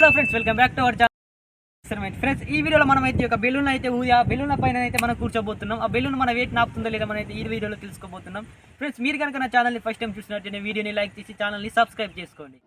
Hello friends, welcome back to our channel. Friends, ఈ వీడియోలో మనం అయితే ఒక బెలూన్ అయితే ఊది ఆ బెలూన్ పైన అయితే మనం కూర్చోబోతున్నాం. ఆ బెలూన్ మన వెయిట్ నాపుతుందో లేదా మనం అయితే ఈ వీడియోలో తెలుసుకోబోతున్నాం. ఫ్రెండ్స్, మీరు కనుక నా ఛానల్ని ఫస్ట్ టైం చూసినట్టు వీడియోని లైక్ చేసి ఛానల్ని సబ్స్క్రైబ్ చేసుకోండి.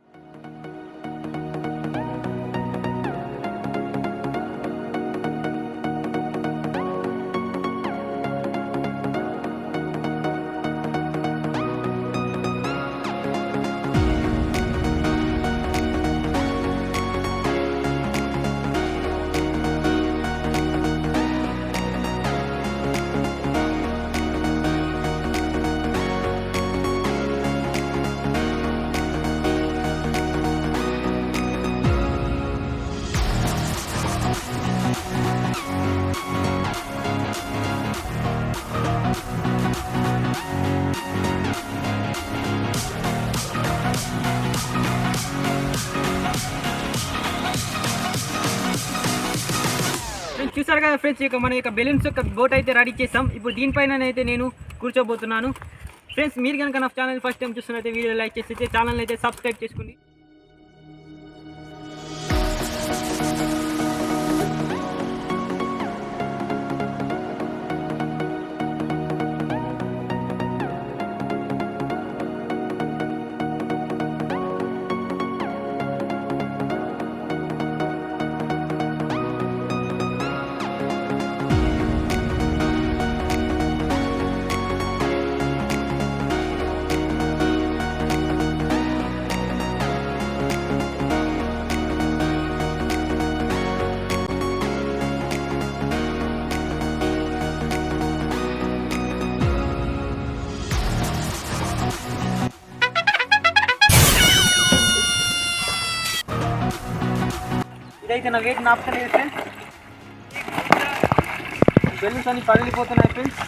చూసారు కదా ఫ్రెండ్స్, ఇక మన యొక్క బెలూన్స్ యొక్క బోట్ అయితే రెడీ చేసాం. ఇప్పుడు దీనిపైన అయితే నేను కూర్చోబోతున్నాను. ఫ్రెండ్స్, మీరు కనుక నా ఛానల్ ఫస్ట్ టైం చూస్తున్నట్టే వీడియో లైక్ చేసి ఛానల్ అయితే సబ్స్క్రైబ్ చేసుకోండి. ఇదైతే నా వెయిట్ నాపుతలేదు ఫ్రెండ్స్. బెలూన్స్ అన్ని పగిలిపోతున్నాయి ఫ్రెండ్స్.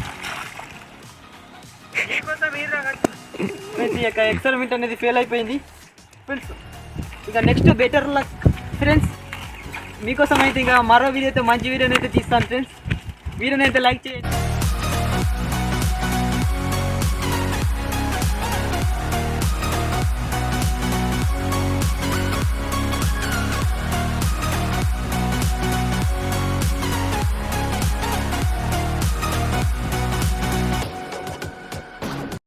ఫ్రెండ్స్, ఈ యొక్క ఎక్స్పెరిమెంట్ అనేది ఫెయిల్ అయిపోయింది ఫ్రెండ్స్. ఇక నెక్స్ట్ బెటర్ లక్ ఫ్రెండ్స్. మీకోసం అయితే ఇక మరో వీడియో అయితే మంచి వీడియోని అయితే తీస్తాను ఫ్రెండ్స్. వీడియోని అయితే లైక్ చేయండి.